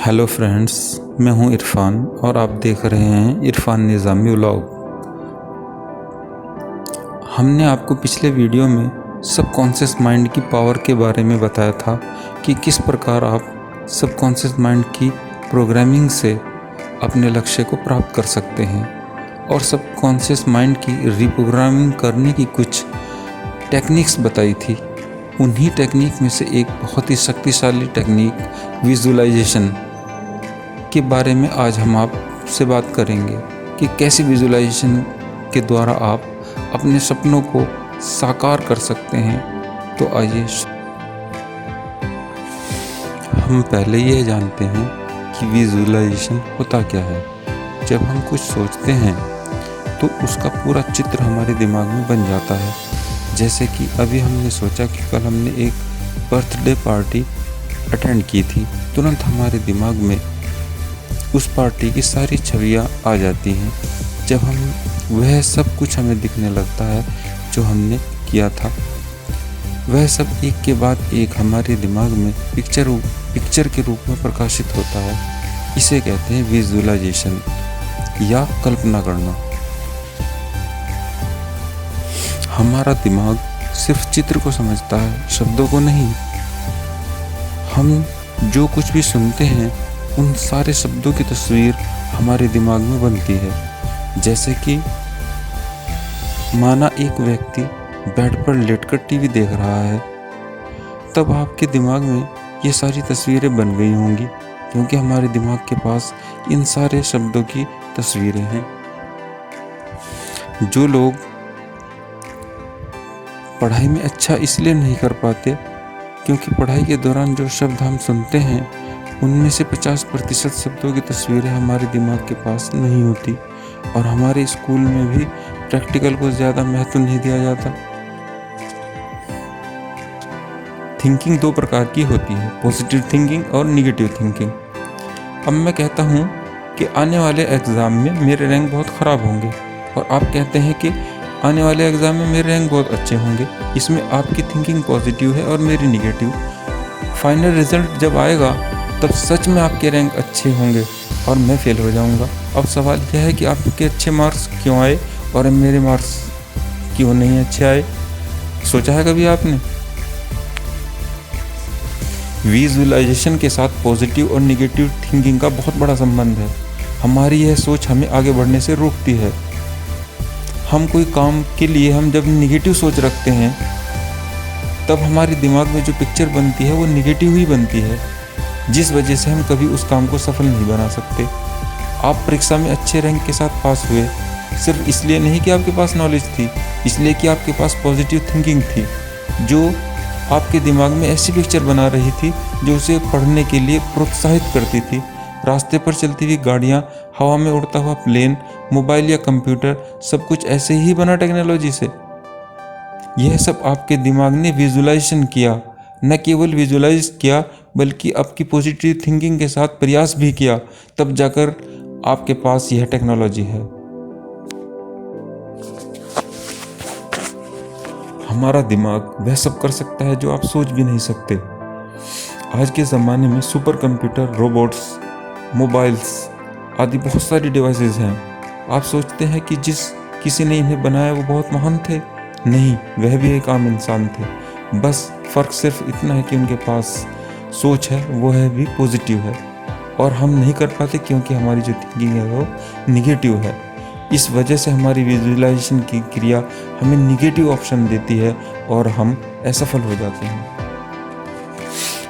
Hello friends, मैं हूं इरफान और आप देख रहे हैं इरफान निज़ामी व्लॉग। हमने आपको पिछले वीडियो में सबकॉन्शियस माइंड की पावर के बारे में बताया था कि किस प्रकार आप सबकॉन्शियस माइंड की प्रोग्रामिंग से अपने लक्ष्य को प्राप्त कर सकते हैं और सबकॉन्शियस माइंड की रिप्रोग्रामिंग करने की कुछ टेक्निक्स बताई थी। उन्हीं टेक्निक में से एक बहुत ही शक्तिशाली टेक्निक विजुअलाइजेशन के बारे में आज हम आपसे बात करेंगे कि कैसे विजुअलाइजेशन के द्वारा आप अपने सपनों को साकार कर सकते हैं। तो आइए हम पहले ये जानते हैं कि विजुअलाइजेशन होता क्या है। जब हम कुछ सोचते हैं तो उसका पूरा चित्र हमारे दिमाग में बन जाता है। जैसे कि अभी हमने सोचा कि कल हमने एक बर्थडे पार्टी अटेंड की थी, तुरंत हमारे दिमाग में उस पार्टी की सारी छवियाँ आ जाती हैं। जब हम वह सब कुछ हमें दिखने लगता है जो हमने किया था, वह सब एक के बाद एक हमारे दिमाग में पिक्चर के रूप में प्रकाशित होता है। इसे कहते हैं विजुअलाइजेशन या कल्पना करना। हमारा दिमाग सिर्फ चित्र को समझता है, शब्दों को नहीं। हम जो कुछ भी सुनते हैं उन सारे शब्दों की तस्वीर हमारे दिमाग में बनती है। जैसे कि माना एक व्यक्ति बेड पर लेटकर टीवी देख रहा है, तब आपके दिमाग में ये सारी तस्वीरें बन गई होंगी, क्योंकि हमारे दिमाग के पास इन सारे शब्दों की तस्वीरें हैं। जो लोग पढ़ाई में अच्छा इसलिए नहीं कर पाते क्योंकि पढ़ाई के दौरान जो शब्द हम सुनते हैं उनमें से 50% शब्दों की तस्वीरें हमारे दिमाग के पास नहीं होती। और हमारे स्कूल में भी प्रैक्टिकल को ज़्यादा महत्व नहीं दिया जाता। थिंकिंग दो प्रकार की होती है, पॉजिटिव थिंकिंग और निगेटिव थिंकिंग। अब मैं कहता हूँ कि आने वाले एग्ज़ाम में मेरे रैंक बहुत ख़राब होंगे और आप कहते हैं कि आने वाले एग्ज़ाम में मेरे रैंक बहुत अच्छे होंगे। इसमें आपकी थिंकिंग पॉजिटिव है और मेरी निगेटिव। फाइनल रिजल्ट जब आएगा तब सच में आपके रैंक अच्छे होंगे और मैं फेल हो जाऊंगा। अब सवाल यह है कि आपके अच्छे मार्क्स क्यों आए और मेरे मार्क्स क्यों नहीं अच्छे आए। सोचा है कभी आपने? विजुअलाइजेशन के साथ पॉजिटिव और निगेटिव थिंकिंग का बहुत बड़ा संबंध है। हमारी यह सोच हमें आगे बढ़ने से रोकती है। हम कोई काम के लिए हम जब निगेटिव सोच रखते हैं तब हमारे दिमाग में जो पिक्चर बनती है वो निगेटिव ही बनती है, जिस वजह से हम कभी उस काम को सफल नहीं बना सकते। आप परीक्षा में अच्छे रैंक के साथ पास हुए सिर्फ इसलिए नहीं कि आपके पास नॉलेज थी, इसलिए कि आपके पास पॉजिटिव थिंकिंग थी जो आपके दिमाग में ऐसी पिक्चर बना रही थी जो उसे पढ़ने के लिए प्रोत्साहित करती थी। रास्ते पर चलती हुई गाड़ियाँ, हवा में उड़ता हुआ प्लेन, मोबाइल या कंप्यूटर, सब कुछ ऐसे ही बना टेक्नोलॉजी से। यह सब आपके दिमाग ने विजुअलाइजेशन किया। न केवल विजुअलाइज किया बल्कि आपकी पॉजिटिव थिंकिंग के साथ प्रयास भी किया, तब जाकर आपके पास यह टेक्नोलॉजी है। हमारा दिमाग वह सब कर सकता है जो आप सोच भी नहीं सकते। आज के ज़माने में सुपर कंप्यूटर, रोबोट्स, मोबाइल्स आदि बहुत सारी डिवाइसेस हैं। आप सोचते हैं कि जिस किसी ने इन्हें बनाया वो बहुत महान थे। नहीं, वह भी एक आम इंसान थे। बस फ़र्क सिर्फ इतना है कि उनके पास सोच है, वो है भी पॉजिटिव है, और हम नहीं कर पाते क्योंकि हमारी जो थिंकिंग है वो निगेटिव है। इस वजह से हमारी विजुअलाइजेशन की क्रिया हमें निगेटिव ऑप्शन देती है और हम असफल हो जाते हैं।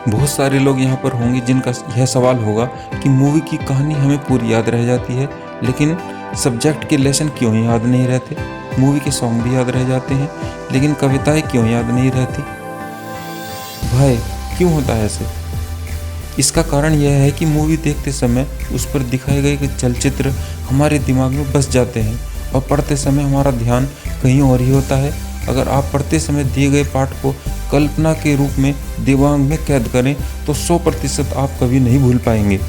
बहुत सारे लोग यहाँ पर होंगे जिनका यह सवाल होगा कि मूवी की कहानी हमें पूरी याद रह जाती है, लेकिन सब्जेक्ट के लेसन क्यों याद नहीं रहते। मूवी के सॉन्ग भी याद रह जाते हैं, लेकिन कविताएं क्यों याद नहीं रहती। भाई, क्यों होता है ऐसे? इसका कारण यह है कि मूवी देखते समय उस पर दिखाए गए चलचित्र हमारे दिमाग में बस जाते हैं और पढ़ते समय हमारा ध्यान कहीं और ही होता है। अगर आप पढ़ते समय दिए गए पाठ को कल्पना के रूप में दिमाग में कैद करें तो 100% आप कभी नहीं भूल पाएंगे।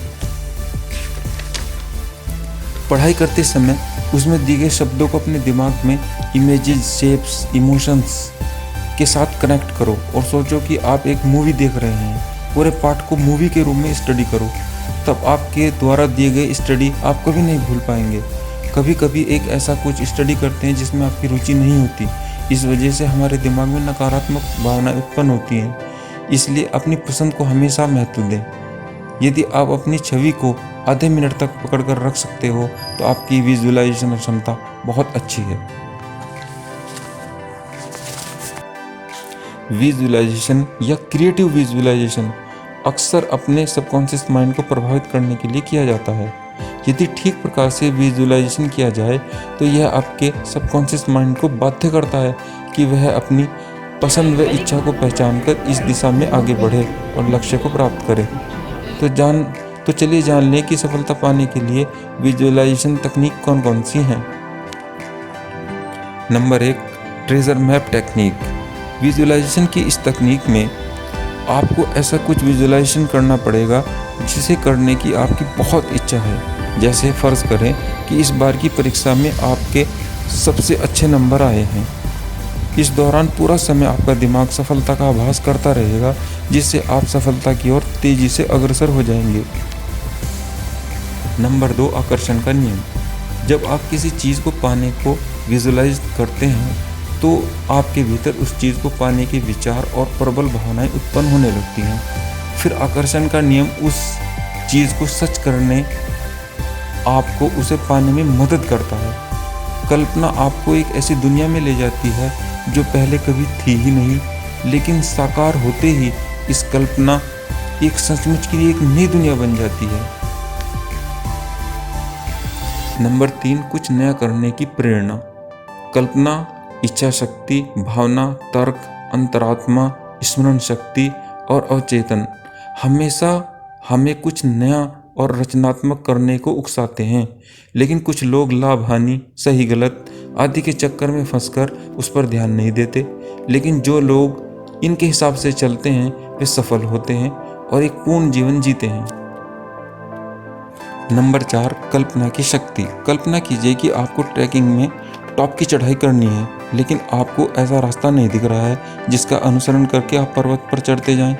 पढ़ाई करते समय उसमें दिए गए शब्दों को अपने दिमाग में इमेजेस, शेप्स, इमोशंस के साथ कनेक्ट करो और सोचो कि आप एक मूवी देख रहे हैं। पूरे पाठ को मूवी के रूप में स्टडी करो। तब आपके द्वारा दिए गए स्टडी आप कभी नहीं भूल पाएंगे। कभी कभी एक ऐसा कुछ स्टडी करते हैं जिसमें आपकी रुचि नहीं होती, इस वजह से हमारे दिमाग में नकारात्मक भावनाएं उत्पन्न होती हैं। इसलिए अपनी पसंद को हमेशा महत्व दें। यदि आप अपनी छवि को आधे मिनट तक पकड़ कर रख सकते हो तो आपकी विजुअलाइजेशन क्षमता बहुत अच्छी है। विजुअलाइजेशन या क्रिएटिव विजुअलाइजेशन अक्सर अपने सबकॉन्शियस माइंड को प्रभावित करने के लिए किया जाता है। यदि ठीक प्रकार से विजुअलाइजेशन किया जाए तो यह आपके सबकॉन्शियस माइंड को बाध्य करता है कि वह अपनी पसंद व इच्छा को पहचानकर इस दिशा में आगे बढ़े और लक्ष्य को प्राप्त करे। तो चलिए जान लें कि सफलता पाने के लिए विजुअलाइजेशन तकनीक कौन कौन सी हैं। Number 1, treasure map technique. Visualization की इस तकनीक में आपको ऐसा कुछ विजुअलाइजेशन करना पड़ेगा जिसे करने की आपकी बहुत इच्छा है। जैसे फ़र्ज़ करें कि इस बार की परीक्षा में आपके सबसे अच्छे नंबर आए हैं। इस दौरान पूरा समय आपका दिमाग सफलता का आभास करता रहेगा, जिससे आप सफलता की ओर तेज़ी से अग्रसर हो जाएंगे। नंबर 2, आकर्षण का नियम। जब आप किसी चीज़ को पाने को विजुअलाइज करते हैं तो आपके भीतर उस चीज़ को पाने के विचार और प्रबल भावनाएं उत्पन्न होने लगती हैं। फिर आकर्षण का नियम उस चीज़ को सच करने आपको उसे पाने में मदद करता है। कल्पना आपको एक ऐसी दुनिया में ले जाती है जो पहले कभी थी ही नहीं, लेकिन साकार होते ही इस कल्पना एक सचमुच की एक नई दुनिया बन जाती है। नंबर 3, कुछ नया करने की प्रेरणा। कल्पना, इच्छा शक्ति, भावना, तर्क, अंतरात्मा, स्मरण शक्ति और अवचेतन हमेशा हमें कुछ नया और रचनात्मक करने को उकसाते हैं। लेकिन कुछ लोग लाभ हानि, सही गलत आदि के चक्कर में फंसकर उस पर ध्यान नहीं देते। लेकिन जो लोग इनके हिसाब से चलते हैं वे सफल होते हैं और एक पूर्ण जीवन जीते हैं। नंबर 4, कल्पना की शक्ति। कल्पना कीजिए कि आपको ट्रैकिंग में टॉप की चढ़ाई करनी है, लेकिन आपको ऐसा रास्ता नहीं दिख रहा है जिसका अनुसरण करके आप पर्वत पर चढ़ते जाएं।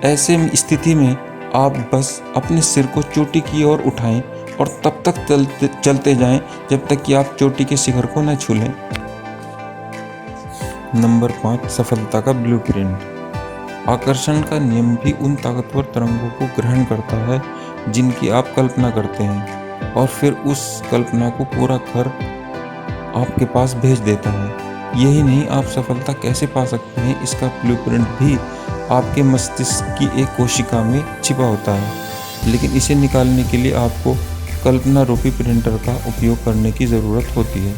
ऐसे स्थिति में आप बस अपने सिर को चोटी की ओर उठाएं और तब तक चलते जाएं जब तक कि आप चोटी के शिखर को न छू लें। नंबर 5, सफलता का ब्लूप्रिंट। आकर्षण का नियम भी उन ताकतवर तरंगों को ग्रहण करता है जिनकी आप कल्पना करते हैं और फिर उस कल्पना को पूरा कर आपके पास भेज देता है। यही नहीं, आप सफलता कैसे पा सकते हैं इसका ब्लूप्रिंट भी आपके मस्तिष्क की एक कोशिका में छिपा होता है। लेकिन इसे निकालने के लिए आपको कल्पना रूपी प्रिंटर का उपयोग करने की ज़रूरत होती है।